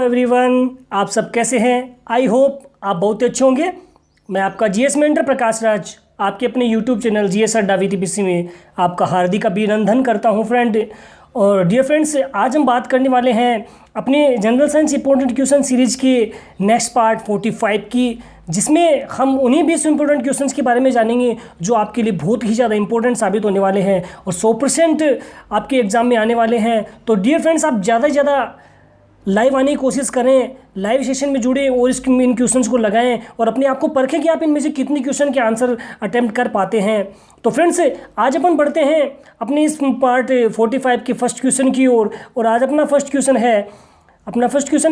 Everyone, आप सब कैसे हैं? आई होप आप बहुत अच्छे होंगे। मैं आपका जीएस मेंटर प्रकाश राज आपके अपने यूट्यूब चैनल जीएस अड्डा वीटीपीसी में आपका हार्दिक अभिनंदन करता हूं फ्रेंड। और डियर फ्रेंड्स, आज हम बात करने वाले हैं अपने general science important question series के नेक्स्ट पार्ट 45 की, जिसमें हम उन्हीं 20 इंपॉर्टेंट क्वेश्चंस के बारे में जानेंगे जो आपके लिए बहुत ही ज़्यादा इंपॉर्टेंट साबित होने वाले हैं और 100% आपके एग्ज़ाम में आने वाले हैं। तो डियर फ्रेंड्स, आप ज़्यादा से ज़्यादा लाइव आने की कोशिश करें, लाइव सेशन में जुड़े और इन क्वेश्चंस को लगाएं और अपने आप को परखें कि आप इनमें से कितनी क्वेश्चन के आंसर अटेम्प्ट कर पाते हैं। तो फ्रेंड्स, आज अपन बढ़ते हैं अपने इस पार्ट 45 के फर्स्ट क्वेश्चन की ओर। और आज अपना फर्स्ट क्वेश्चन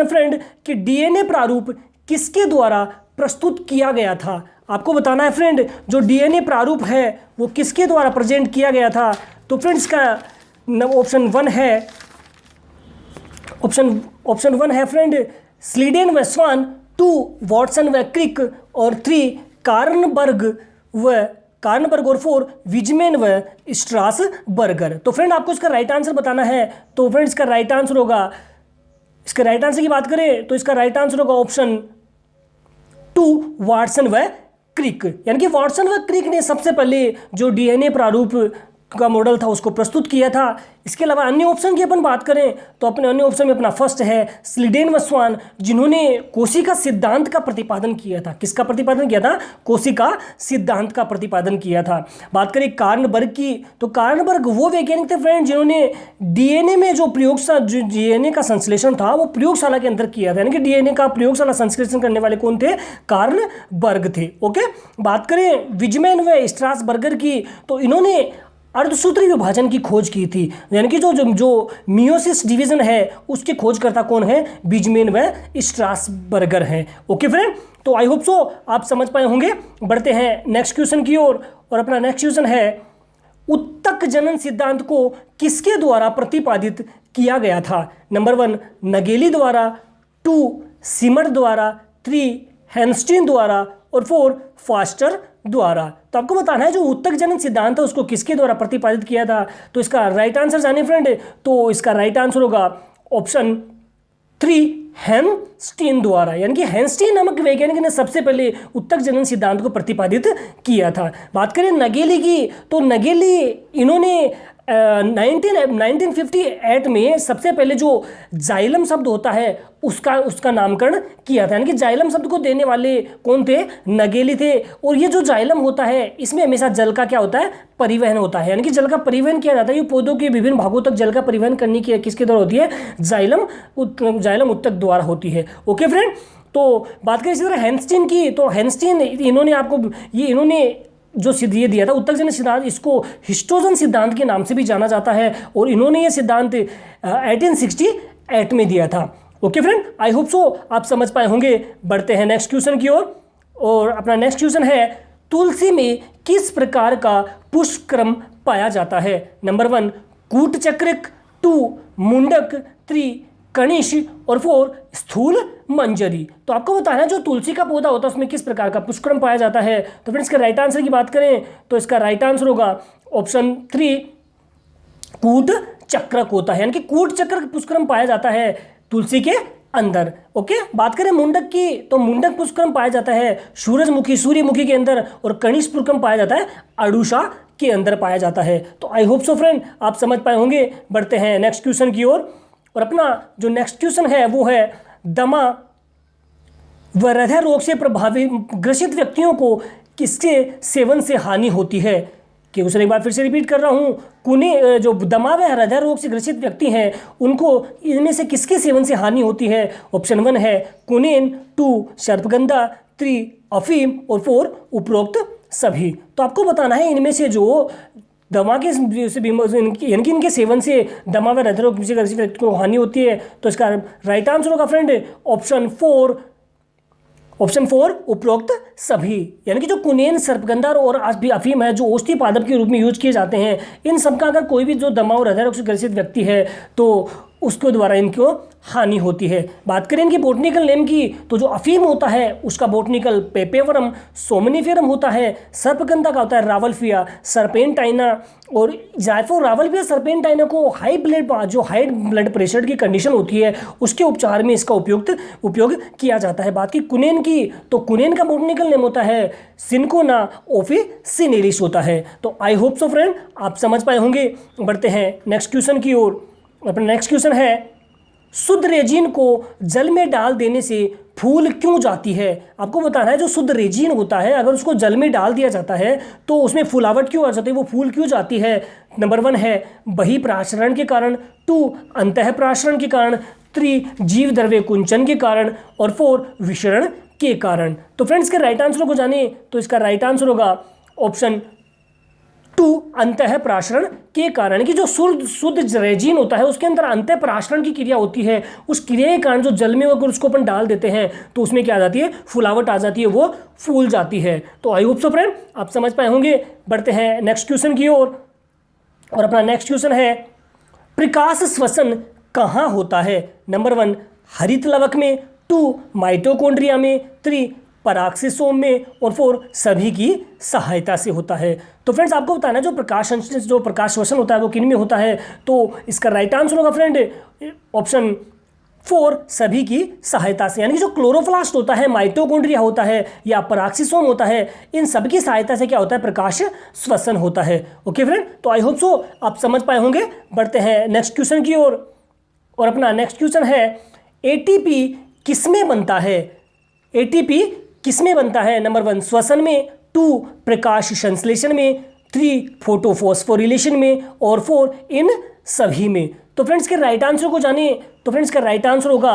है फ्रेंड कि डीएनए प्रारूप किसके द्वारा प्रस्तुत किया गया था। आपको बताना है फ्रेंड, जो डीएनए प्रारूप है वो किसके द्वारा प्रेजेंट किया गया था। तो फ्रेंड्स, का ऑप्शन वन है फ्रेंड स्लीडेन व स्वान, 2 वॉटसन व क्रिक और 3 कार्नबर्ग और 4 विजमेन व स्ट्रासबर्गर। तो फ्रेंड, आपको इसका राइट आंसर बताना है। तो फ्रेंड, इसका राइट आंसर होगा, इसका राइट आंसर की बात करें तो इसका राइट आंसर होगा ऑप्शन 2 वाटसन व क्रिक। यानी कि वाटसन व क्रिक ने सबसे पहले जो डीएनए प्रारूप का मॉडल था उसको प्रस्तुत किया था। इसके अलावा अन्य ऑप्शन की अपन बात करें तो अपने अन्य ऑप्शन में अपना फर्स्ट है स्लीडेन व स्वान, जिन्होंने कोशिका सिद्धांत का प्रतिपादन किया था। किसका प्रतिपादन किया था? कोशिका सिद्धांत का प्रतिपादन किया था। बात करें कार्नबर्ग की, तो कार्नबर्ग वो वैज्ञानिक थे फ्रेंड जिन्होंने डीएनए में जो डीएनए का संश्लेषण था वो प्रयोगशाला के अंदर किया था। यानी कि डीएनए का प्रयोगशाला संश्लेषण करने वाले कौन थे? कार्नबर्ग थे। ओके, बात करें विजमेन व स्ट्रासबर्गर की, तो इन्होंने अर्धसूत्री विभाजन की खोज की थी। यानी कि जो मियोसिस डिवीजन है उसके खोजकर्ता कौन है? विजमेन व स्ट्रासबर्गर हैं। ओके फ्रेंड, तो आई होप सो आप समझ पाए होंगे। बढ़ते हैं नेक्स्ट क्वेश्चन की ओर। और अपना नेक्स्ट क्वेश्चन है उत्तक जनन सिद्धांत को किसके द्वारा प्रतिपादित किया गया था। नंबर 1 नगेली द्वारा, 2 सिमर द्वारा, 3 हैंस्टीन द्वारा और 4 फास्टर द्वारा। तो आपको बताना है जो उत्तक जनन सिद्धांत है उसको किसके द्वारा प्रतिपादित किया था। तो इसका राइट आंसर जाने फ्रेंड, तो इसका राइट आंसर होगा ऑप्शन 3 हैंस्टीन द्वारा। यानी कि हैंस्टीन नामक वैज्ञानिक ने सबसे पहले उत्तक जनन सिद्धांत को प्रतिपादित किया था। बात करें नगेली की, तो नगेली इन्होंने 1958 में सबसे पहले जो जाइलम शब्द होता है उसका नामकरण किया था। यानी कि जाइलम शब्द को देने वाले कौन थे? नगेली थे। और ये जो जाइलम होता है इसमें हमेशा जल का क्या होता है? परिवहन होता है। यानी कि जल का परिवहन किया जाता है। ये पौधों के विभिन्न भागों तक जल का परिवहन करने की किसके द्वारा होती है? जाइलम उत्तक द्वारा होती है। ओके फ्रेंड, तो बात करें इसी तरह हैंस्टीन की, तो हैंस्टीन इन्होंने जो ये दिया था उत्तक जनन सिद्धांत, इसको हिस्टोजन सिद्धांत के नाम से भी जाना जाता है। और इन्होंने ये सिद्धांत 1868 में दिया था। Okay friend, I hope so आप समझ पाए होंगे। बढ़ते हैं नेक्स्ट क्वेश्चन की ओर। और अपना नेक्स्ट क्वेश्चन है तुलसी में किस प्रकार का पुष्पक्रम पाया जाता है। नंबर 1 कूट चक्रिक, 2 मुंडक, 3 कनिश और 4 स्थूल मंजरी। तो आपको बताना है जो तुलसी का पौधा होता है उसमें किस प्रकार का पुष्पक्रम पाया जाता है। तो फ्रेंड्स, इसका राइट आंसर की बात करें तो इसका राइट आंसर होगा ऑप्शन 3 कूट चक्रक होता है। यानी कि कूट चक्र पुष्पक्रम पाया जाता है तुलसी के अंदर। ओके, बात करें मुंडक की, तो मुंडक पुष्पक्रम पाया जाता है सूर्यमुखी के अंदर। और कनिष्क पुष्पक्रम पाया जाता है अड़ुषा के अंदर पाया जाता है। तो आई होप सो फ्रेंड आप समझ पाए होंगे। बढ़ते हैं नेक्स्ट क्वेश्चन की ओर। और अपना जो नेक्स्ट क्वेश्चन है वो है दमा व हृदय रोग से प्रभावित ग्रसित व्यक्तियों को किसके सेवन से हानि होती है। कि उसे एक बार फिर से रिपीट कर रहा हूँ, जो दमा व हृदय रोग से ग्रसित व्यक्ति हैं उनको इनमें से किसके सेवन से हानि होती है। ऑप्शन 1 है कुनेन, 2 सर्पगंधा, 3 अफीम और 4 उपरोक्त सभी। तो आपको बताना है इनमें से जो दमा के यानी कि इनके सेवन से दमा व हृदय रोग से ग्रसित व्यक्ति को हानि होती है। तो इसका राइट आंसर होगा फ्रेंड ऑप्शन 4 उपरोक्त सभी। यानी कि जो कुनेन, सर्पगंधा और अफीम है जो औषधि पादप के रूप में यूज किए जाते हैं, इन सब का अगर कोई भी जो दमा और हृदय रोग से ग्रसित व्यक्ति है तो उसके द्वारा इनको हानि होती है। बात करें इनकी बोटनिकल नेम की, तो जो अफीम होता है उसका बोटनिकल पेपेवरम सोमनीफेरम होता है, सर्पगंधा का होता है रावल्फिया सर्पेंटाइना, और जायफो रावल्फिया सर्पेंटाइना को हाई ब्लड प्रेशर की कंडीशन होती है उसके उपचार में इसका उपयोग किया जाता है। बात की कुनेन की, तो कुनेन का बोटनिकल नेम होता है सिनकोना ऑफिसिनेलिस होता है। तो आई होप सो फ्रेंड आप समझ पाए होंगे। बढ़ते हैं नेक्स्ट क्वेश्चन की ओर। अपना नेक्स्ट क्वेश्चन है, शुद्ध रेजिन को जल में डाल देने से फूल क्यों जाती है? आपको बताना है जो शुद्ध रेजिन होता है अगर उसको जल में डाल दिया जाता है तो उसमें फुलावट क्यों आ जाती है, वो फूल क्यों जाती है? नंबर 1 है बहिःप्रासरण के कारण, 2 अंतःप्रासरण के कारण, 3 जीव द्रव्य कुंचन के कारण, और 4 विषरण के कारण। तो फ्रेंड्स के राइट आंसर को जाने तो इसका राइट आंसर होगा ऑप्शन 2 अंतःप्रासरण के कारण, कि जो शुद्ध रेजिन होता है उसके अंदर अंतःप्रासरण की क्रिया होती है, उस क्रिया के कारण जो जल में अगर उसको अपन डाल देते हैं तो उसमें क्या आ जाती है, फुलावट आ जाती है, वो फूल जाती है। तो आई होप सो फ्रेंड आप समझ पाए होंगे। बढ़ते हैं नेक्स्ट क्वेश्चन की ओर। और अपना नेक्स्ट क्वेश्चन है, प्रकाश श्वसन कहाँ होता है? नंबर 1 हरित लवक में, 2 माइटोकॉन्ड्रिया में, 3 पराक्सीसोम में, और 4 सभी की सहायता से होता है। तो फ्रेंड्स आपको बताना है जो प्रकाश श्वसन होता है वो किन में होता है? तो इसका राइट आंसर होगा फ्रेंड ऑप्शन 4 सभी की सहायता से, यानी कि जो क्लोरोप्लास्ट होता है, माइटोकॉन्ड्रिया होता है या पराक्सीसोम होता है, इन सब की सहायता से क्या होता है, प्रकाश श्वसन होता है। ओके फ्रेंड, तो आई होप सो आप समझ पाए होंगे। बढ़ते हैं नेक्स्ट क्वेश्चन की ओर। और अपना नेक्स्ट क्वेश्चन है, एटीपी किसमें बनता है? एटीपी किसमें बनता है? नंबर 1 श्वसन में, 2 प्रकाश संश्लेषण में, 3 फोटोफॉस्फोरिलेशन में, और 4 इन सभी में। तो फ्रेंड्स के राइट आंसर को जाने तो फ्रेंड्स का राइट आंसर होगा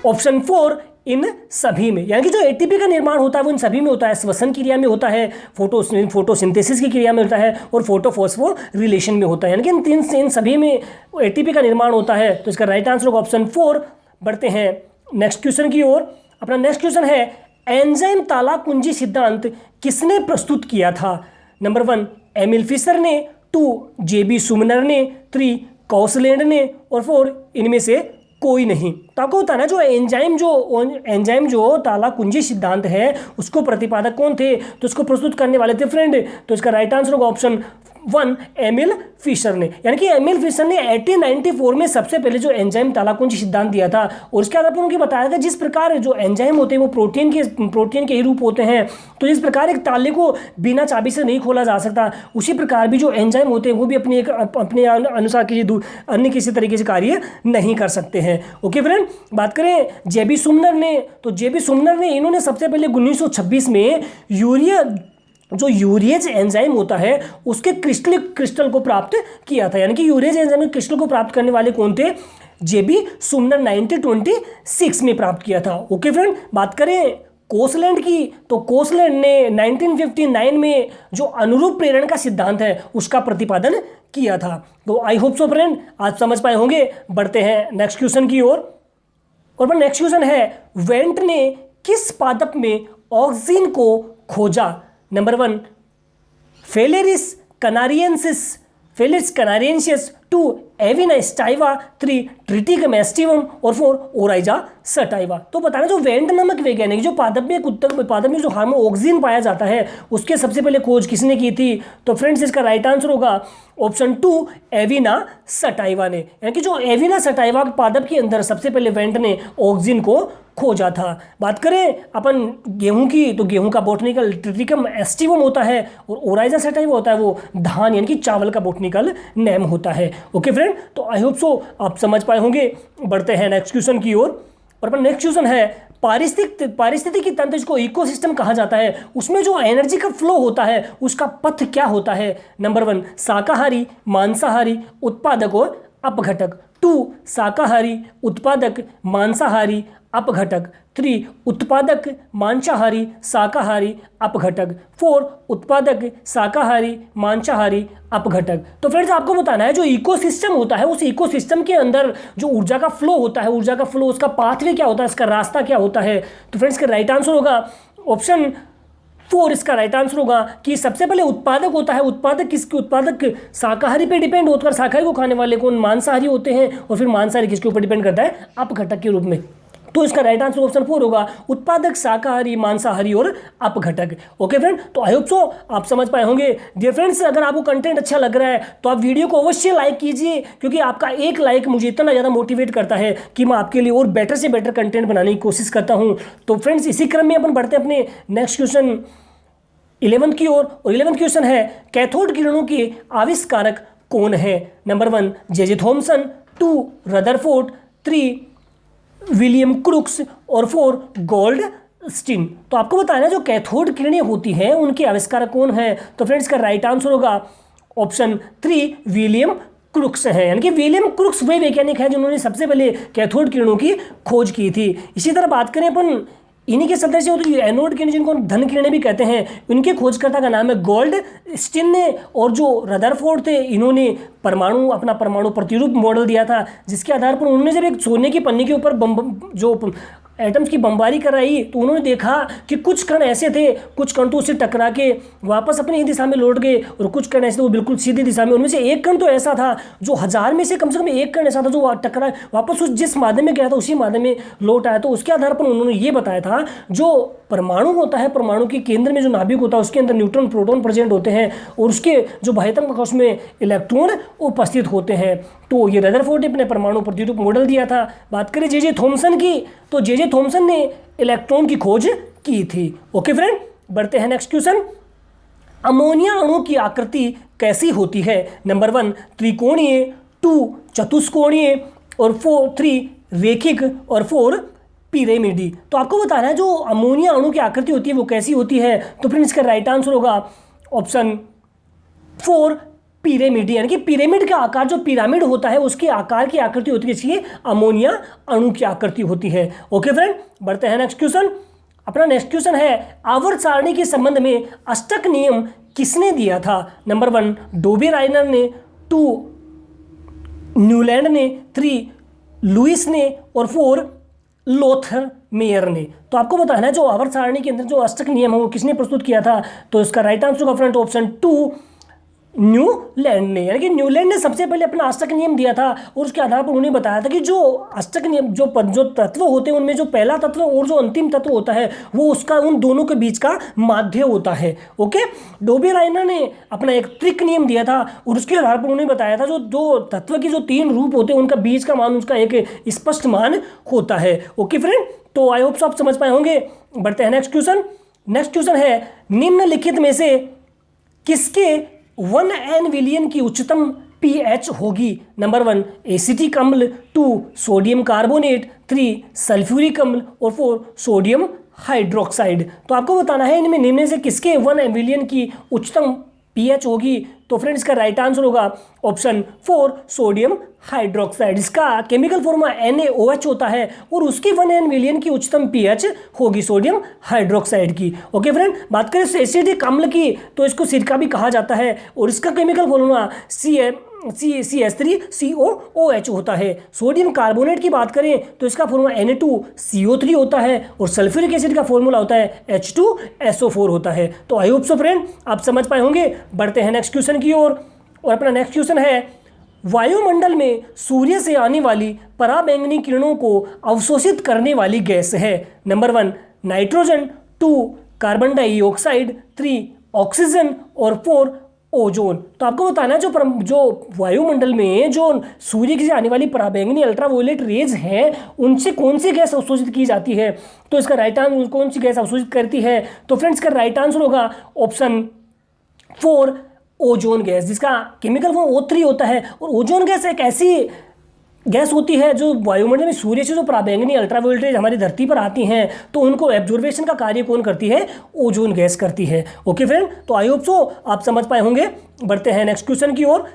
ऑप्शन 4 इन सभी में, यानी कि जो एटीपी का निर्माण होता है वो इन सभी में होता है। श्वसन क्रिया में होता है, फोटोसिंथेसिस की क्रिया में होता है, और फोटोफॉस्फोरिलेशन में होता है, यानी कि इन सभी में एटीपी का निर्माण होता है। तो इसका राइट आंसर होगा ऑप्शन 4। बढ़ते हैं नेक्स्ट क्वेश्चन की ओर। अपना नेक्स्ट क्वेश्चन है, एंजाइम ताला कुंजी सिद्धांत किसने प्रस्तुत किया था? नंबर 1 एमिल फिशर ने, 2 जेबी सुमनर ने, 3 कौसलैंड ने, और 4 इनमें से कोई नहीं। तो आपको बताना है जो एंजाइम जो ताला कुंजी सिद्धांत है उसको प्रतिपादक कौन थे, तो उसको प्रस्तुत करने वाले थे फ्रेंड। तो इसका राइट आंसर होगा ऑप्शन 1 एमिल फिशर ने, यानी कि एमिल फिशर ने 1894 में सबसे पहले जो एंजाइम तालाकुंजी सिद्धांत दिया था। और उसके बाद उन्होंने बताया था जिस प्रकार जो एंजाइम होते हैं वो प्रोटीन के ही रूप होते हैं, तो इस प्रकार एक ताले को बिना चाबी से नहीं खोला जा सकता, उसी प्रकार भी जो एंजाइम होते हैं वो भी अपने अनुसार अन्य किसी तरीके से कार्य नहीं कर सकते हैं। ओके फ्रेंड, बात करें जेबी सुमनर ने, तो जेबी सुमनर ने इन्होंने सबसे पहले 1926 में यूरिएज एंजाइम होता है उसके क्रिस्टल को प्राप्त किया था, यानी कि यूरिएज एंजाइम के क्रिस्टल को प्राप्त करने वाले कौन थे? जेबी सुमनर 1926 में प्राप्त किया था। ओके फ्रेंड, बात करें कोसलैंड की, तो कोसलैंड ने 1959 में जो अनुरूप प्रेरण का सिद्धांत है उसका प्रतिपादन किया था। तो आई होप सो फ्रेंड आज समझ पाए होंगे। बढ़ते हैं नेक्स्ट क्वेश्चन की ओर। और नेक्स्ट क्वेश्चन है, वेंट ने किस पादप में ऑक्सीजन को खोजा? नंबर 1 फेलेरिस कैनारियंसिस, 2 एविना स्टाइवा, 3 ट्रिटिकम एस्टिवम, और 4 ओराइजा सटाइवा। तो बताना जो वेंट नामक वैज्ञानिक जो पादप में जो हार्मोन ऑक्सीजन पाया जाता है उसके सबसे पहले खोज किसने की थी? तो फ्रेंड्स इसका राइट आंसर होगा ऑप्शन 2 एविना सटाइवा ने, यानी कि जो एविना सटाइवा पादप के अंदर सबसे पहले वेंट ने ऑक्सीजन को खोजा था। बात करें अपन गेहूं की, तो गेहूं का बोटनिकल ट्रिटिकम एस्टिवम होता है, और ओराइजा सटाइवा होता है वो धान यानी कि चावल का बोटनिकल नेम होता है। ओके फ्रेंड, तो आई होप सो आप समझ पाए होंगे। बढ़ते हैं नेक्स्ट क्वेश्चन की ओर। और अपन नेक्स्ट क्वेश्चन है, पारिस्थितिकी तंत्र जिसको इकोसिस्टम कहा जाता है उसमें जो एनर्जी का फ्लो होता है उसका पथ क्या होता है? नंबर 1 शाकाहारी, मांसाहारी, उत्पादक और अपघटक, 2 शाकाहारी, उत्पादक, मांसाहारी, अपघटक, 3 उत्पादक, मांसाहारी, शाकाहारी, अपघटक, 4 उत्पादक, शाकाहारी, मांसाहारी, अपघटक। तो फ्रेंड्स आपको बताना है जो इकोसिस्टम होता है उस इकोसिस्टम के अंदर जो ऊर्जा का फ्लो होता है, ऊर्जा का फ्लो उसका पाथवे क्या होता है, इसका रास्ता क्या होता है? तो फ्रेंड्स का राइट आंसर होगा ऑप्शन 4 इसका राइट आंसर होगा कि सबसे पहले उत्पादक होता है। उत्पादक किसके? उत्पादक शाकाहारी पे डिपेंड होकर शाकाहारी को खाने वाले कौन? मांसाहारी होते हैं। और फिर मांसाहारी किसके ऊपर डिपेंड करता है? अपघटक के रूप में। तो इसका राइट आंसर ऑप्शन 4 होगा, उत्पादक शाकाहारी, मांसाहारी और अपघटक। ओके फ्रेंड, तो आई होप सो आप समझ पाए होंगे। डियर फ्रेंड्स, अगर आपको कंटेंट अच्छा लग रहा है तो आप वीडियो को अवश्य लाइक कीजिए, क्योंकि आपका एक लाइक मुझे इतना ज़्यादा मोटिवेट करता है कि मैं आपके लिए और बेटर से बेटर कंटेंट बनाने की कोशिश करता हूँ। तो फ्रेंड्स, इसी क्रम में अपन बढ़ते हैं अपने नेक्स्ट क्वेश्चन 11th की ओर। और 11th क्वेश्चन है, कैथोड किरणों के आविष्कारक कौन है? Number 1 J Thomson, 2 Rutherford, 3 William crooks और 4 गोल्डस्टीन। तो आपको बताना है जो कैथोड किरणें होती हैं उनके आविष्कारक कौन है? तो फ्रेंड्स का राइट आंसर होगा ऑप्शन 3 विलियम क्रुक्स है। यानी कि विलियम क्रुक्स वे वैज्ञानिक हैं जिन्होंने सबसे पहले कैथोड किरणों की खोज की थी। इसी तरह बात करें अपन इन्हीं के सदस्य होते हैं एनोड किरण, जिनको धन किरणें भी कहते हैं, उनके खोजकर्ता का नाम है गोल्डस्टीन ने। और जो रदरफोर्ड थे, इन्होंने अपना परमाणु प्रतिरूप मॉडल दिया था, जिसके आधार पर उन्होंने जब एक सोने की पन्नी के ऊपर जो एटम्स की बमबारी कराई तो उन्होंने देखा कि कुछ कण ऐसे थे, कुछ कण तो उससे टकरा के वापस अपनी ही दिशा में लौट गए, और कुछ कण ऐसे वो बिल्कुल सीधी दिशा में। उनमें से एक कण तो ऐसा था जो 1000 में से कम एक कण ऐसा था जो टकरा वापस उस जिस माध्यम में गया था उसी माध्यम में लौट आया। तो उसके आधार पर उन्होंने ये बताया था जो परमाणु होता है, परमाणु के केंद्र में जो नाभिक होता है उसके अंदर न्यूट्रॉन प्रोटॉन प्रेजेंट होते हैं, और उसके जो बाह्यतम कक्ष में इलेक्ट्रॉन उपस्थित होते हैं। तो ये रदरफोर्ड ने अपने परमाणु प्रतिरूप मॉडल दिया था। बात करें जे थॉमसन की, तो जे थॉमसन ने इलेक्ट्रॉन की खोज की थी। ओके फ्रेंड, बढ़ते हैं नेक्स्ट क्वेश्चन। अमोनिया अणु की आकृति कैसी होती है? नंबर 1 त्रिकोणीय, 2 चतुष्कोणीय और 3 रेखिक और 4 पिरामिडी। तो आपको बताना है जो अमोनिया अणु की आकृति होती है वो कैसी होती है? तो फ्रेंड्स इसका राइट आंसर होगा ऑप्शन 4 पिरामिडी। यानी कि पिरामिड का आकार, जो पिरामिड होता है उसके आकार की आकृति होती है, इसलिए अमोनिया अणु की आकृति होती है। ओके फ्रेंड, बढ़ते हैं नेक्स्ट क्वेश्चन। अपना नेक्स्ट क्वेश्चन है, आवर्त सारणी के संबंध में अष्टक नियम किसने दिया था? नंबर 1 डोबे राइनर ने, 2 न्यूलैंड ने, 3 लुइस ने और 4 लोथर मेयर ने। तो आपको बताना है जो आवर्त सारणी के अंदर जो अष्टक नियम है वो किसने प्रस्तुत किया था? तो इसका राइट आंसर होगा फ्रेंड ऑप्शन 2 न्यूलैंड ने। यानी कि न्यूलैंड ने सबसे पहले अपना अष्टक नियम दिया था, और उसके आधार पर उन्होंने बताया था कि जो अष्टक नियम जो तत्व होते हैं उनमें जो पहला तत्व और जो अंतिम तत्व होता है वो उसका उन दोनों के बीच का माध्य होता है। ओके, डोबे राइनर ने अपना एक त्रिक नियम दिया था, और उसके आधार पर उन्होंने बताया था जो दो तत्व के जो 3 रूप होते हैं उनका बीच का मान उसका एक स्पष्ट मान होता है। ओके फ्रेंड, तो आई होप आप समझ पाए होंगे। बढ़ते हैं नेक्स्ट क्वेश्चन। नेक्स्ट क्वेश्चन है, निम्नलिखित में से किसके 1n विलियन की उच्चतम pH होगी? नंबर 1 एसिटिक अम्ल, 2 सोडियम कार्बोनेट, 3 सल्फ्यूरिक अम्ल और 4 सोडियम हाइड्रोक्साइड। तो आपको बताना है इनमें निम्न से किसके 1 विलियन की उच्चतम pH होगी? तो फ्रेंड्स इसका राइट आंसर होगा ऑप्शन 4 सोडियम हाइड्रोक्साइड। इसका केमिकल फॉर्मूला NaOH होता है, और उसकी 1n विलियन की उच्चतम pH होगी सोडियम हाइड्रोक्साइड की। ओके फ्रेंड, बात करें एसिडिक अम्ल की तो इसको सिरका भी कहा जाता है, और इसका केमिकल फॉर्मूला CH3COOH होता है। सोडियम कार्बोनेट की बात करें तो इसका फॉर्मूला Na2CO3 होता है, और सल्फ्यूरिक एसिड का फॉर्मूला होता है H2SO4 होता है। तो आई होप सो फ्रेंड आप समझ पाए होंगे। बढ़ते हैं नेक्स्ट क्वेश्चन की ओर, और अपना नेक्स्ट क्वेश्चन है, वायुमंडल में सूर्य से आने वाली पराबैंगनी किरणों को अवशोषित करने वाली गैस है? Number 1 nitrogen, 2 carbon dioxide, 3 oxygen और 4 ओजोन। तो आपको बताना है जो वायुमंडल में जो सूर्य से आने वाली पराबैंगनी अल्ट्रावायलेट रेज हैं उनसे कौन सी गैस अवशोषित की जाती है? तो इसका राइट आंसर कौन सी गैस अवशोषित करती है? तो फ्रेंड्स का राइट आंसर होगा ऑप्शन 4 ओजोन गैस, जिसका केमिकल फॉर्म O3 होता है। और ओजोन गैस एक ऐसी गैस होती है जो वायुमंडल में सूर्य से जो पराबैंगनी अल्ट्रावायलेट रेज हमारी धरती पर आती हैं तो उनको एब्जॉर्बेशन का कार्य कौन करती है? ओजोन गैस करती है। ओके फ्रेंड, तो आई होप सो आप समझ पाए होंगे। बढ़ते हैं नेक्स्ट क्वेश्चन की ओर।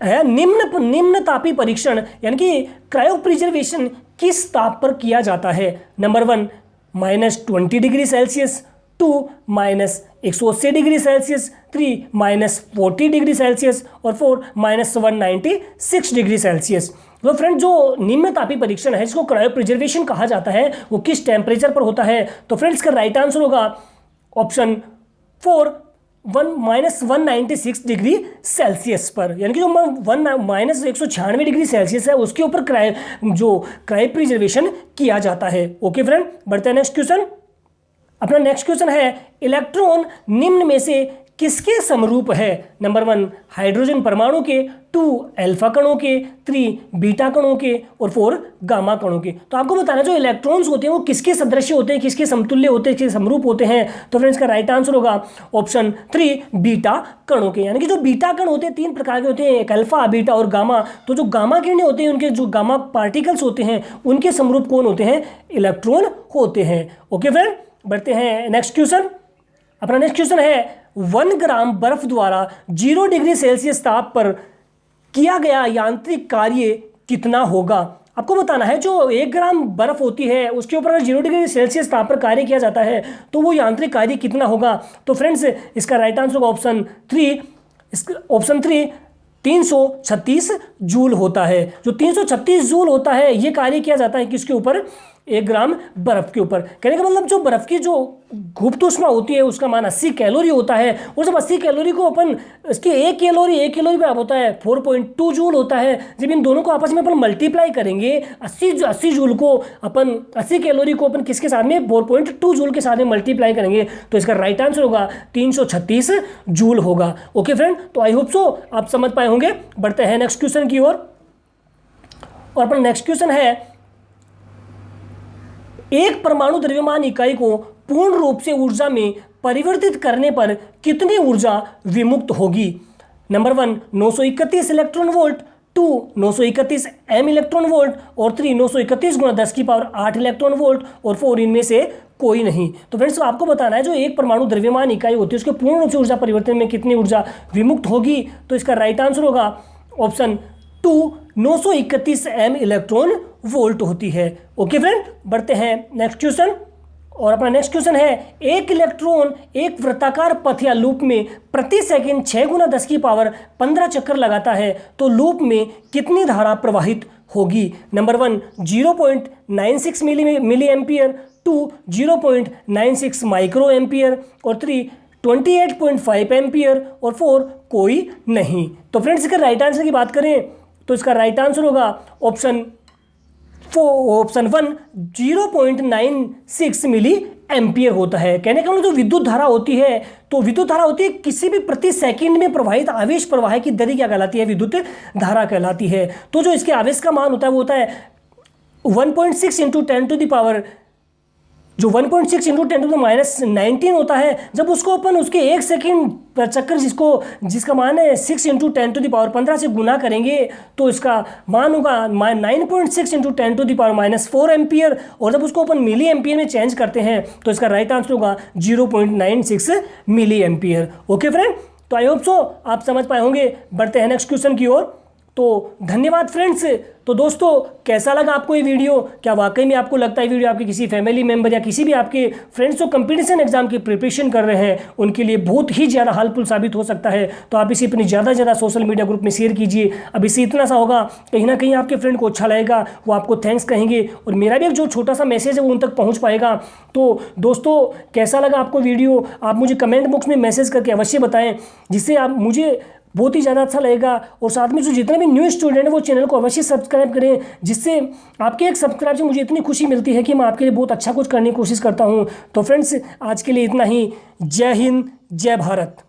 है निम्न तापी परीक्षण यानी कि क्रायो प्रिजर्वेशन किस ताप पर किया जाता है? Number 1 -20 degree Celsius, 2 -180 degree Celsius, 3 -40 degree Celsius और 4 -196 डिग्री सेल्सियस। तो फ्रेंड जो निम्न तापी परीक्षण है जिसको क्रायो प्रिजर्वेशन कहा जाता है वो किस टेम्परेचर पर होता है? तो फ्रेंड्स का राइट आंसर होगा ऑप्शन 4 -196 डिग्री सेल्सियस पर, यानी कि जो -196 डिग्री सेल्सियस है उसके ऊपर क्रायोप्रिजर्वेशन किया जाता है। ओके फ्रेंड, बढ़ते हैं नेक्स्ट क्वेश्चन। अपना नेक्स्ट क्वेश्चन है इलेक्ट्रॉन निम्न में से किसके समरूप है? नंबर 1 हाइड्रोजन परमाणु के, 2 अल्फा कणों के, 3 बीटा कणों के और 4 गामा कणों के। तो आपको बताना जो इलेक्ट्रॉन्स होते हैं वो किसके सदृश होते हैं, किसके समतुल्य होते हैं, किसके समरूप होते हैं। तो फ्रेंड्स का राइट आंसर होगा ऑप्शन 3 बीटा कणों के, यानी कि जो बीटा कण होते हैं 3 प्रकार के होते हैं, एक अल्फा, बीटा और गामा। तो जो गामा किरणें होते हैं उनके जो गामा पार्टिकल्स होते हैं उनके समरूप कौन होते हैं? इलेक्ट्रॉन होते हैं। ओके फ्रेंड, बढ़ते हैं नेक्स्ट क्वेश्चन। अपना नेक्स्ट क्वेश्चन है 1 ग्राम बर्फ द्वारा 0 डिग्री सेल्सियस ताप पर किया गया यांत्रिक कार्य कितना होगा? आपको बताना है जो 1 ग्राम बर्फ होती है उसके ऊपर अगर 0 डिग्री सेल्सियस ताप पर कार्य किया जाता है तो वो यांत्रिक कार्य कितना होगा? तो फ्रेंड्स इसका राइट आंसर होगा ऑप्शन 3 336 जूल होता है। जो 336 जूल होता है ये कार्य किया जाता है किसके ऊपर? 1 ग्राम बर्फ के ऊपर। कहने का मतलब जो बर्फ की जो गुप्त ऊष्मा होती है उसका मान 80 कैलोरी होता है, और जब 80 कैलोरी को अपन इसकी 1 कैलोरी पे होता है 4.2 जूल होता है। जब इन दोनों को आपस में अपन मल्टीप्लाई करेंगे 80 जूल को अपन 80 कैलोरी को अपन किसके साथ में 4.2 जूल के साथ में मल्टीप्लाई करेंगे तो इसका राइट आंसर होगा 336 जूल होगा। ओके फ्रेंड, तो आई होप सो आप समझ पाए होंगे। बढ़ते हैं नेक्स्ट क्वेश्चन की ओर, और अपन नेक्स्ट क्वेश्चन है एक परमाणु द्रव्यमान इकाई को पूर्ण रूप से ऊर्जा में परिवर्तित करने पर कितनी ऊर्जा विमुक्त होगी? Number 1 931 electron volt, 2 931 M electron volt और 3 931 × 10⁸ इलेक्ट्रॉन वोल्ट और 4 इनमें से कोई नहीं। तो फ्रेंड्स आपको बताना है जो एक परमाणु द्रव्यमान इकाई होती है उसके पूर्ण रूप से ऊर्जा परिवर्तन में कितनी ऊर्जा विमुक्त होगी। तो इसका राइट आंसर होगा ऑप्शन 2 931 एम इलेक्ट्रॉन वोल्ट होती है। ओके फ्रेंड, बढ़ते हैं नेक्स्ट क्वेश्चन, और अपना नेक्स्ट क्वेश्चन है एक इलेक्ट्रॉन एक वृत्ताकार पथ या लूप में प्रति सेकंड 6 × 10⁻15 चक्कर लगाता है तो लूप में कितनी धारा प्रवाहित होगी? Number 1 0.96 milli ampere, 2 0.96 micro ampere और 3 28.5 एम्पियर और 4 कोई नहीं। तो फ्रेंड्स इसका राइट आंसर की बात करें तो इसका राइट आंसर होगा ऑप्शन 1 0.96 मिली एम्पियर होता है। कहने का मतलब जो विद्युत धारा होती है तो विद्युत धारा होती है किसी भी प्रति सेकंड में प्रवाहित आवेश प्रवाह की दर क्या कहलाती है? विद्युत धारा कहलाती है। तो जो इसके आवेश का मान होता है वो होता है 1.6 × 10⁻, जो 1.6 × 10⁻⁻19 होता है। जब उसको अपन उसके 1 सेकंड पर चक्कर जिसका मान है 6 × 10⁻15 से गुना करेंगे तो इसका मान होगा 9.6 × 10⁻⁻4 एम्पियर, और जब उसको अपन मिली एम्पियर में चेंज करते हैं तो इसका राइट आंसर होगा 0.96 मिली एम्पियर। ओके फ्रेंड, तो आई होप सो आप समझ पाए होंगे। बढ़ते हैं नेक्स्ट क्वेश्चन की ओर। तो धन्यवाद फ्रेंड्स। तो दोस्तों कैसा लगा आपको ये वीडियो? क्या वाकई में आपको लगता है वीडियो आपके किसी फैमिली मेंबर या किसी भी आपके फ्रेंड्स जो कंपटीशन एग्जाम की प्रिपरेशन कर रहे हैं उनके लिए बहुत ही ज़्यादा हेल्पफुल साबित हो सकता है? तो आप इसे अपनी ज़्यादा से ज़्यादा सोशल मीडिया ग्रुप में शेयर कीजिए। अब इससे इतना सा होगा कहीं ना कहीं आपके फ्रेंड को अच्छा लगेगा, वो आपको थैंक्स कहेंगे और मेरा भी एक जो छोटा सा मैसेज है वो उन तक पहुँच पाएगा। तो दोस्तों कैसा लगा आपको वीडियो आप मुझे कमेंट बॉक्स में मैसेज करके अवश्य बताएं, जिससे आप मुझे बहुत ही ज़्यादा अच्छा लगेगा। और साथ में जो जितने भी न्यू स्टूडेंट हैं वो चैनल को अवश्य सब्सक्राइब करें, जिससे आपके एक सब्सक्राइब से मुझे इतनी खुशी मिलती है कि मैं आपके लिए बहुत अच्छा कुछ करने की कोशिश करता हूँ। तो फ्रेंड्स आज के लिए इतना ही। जय हिंद, जय भारत।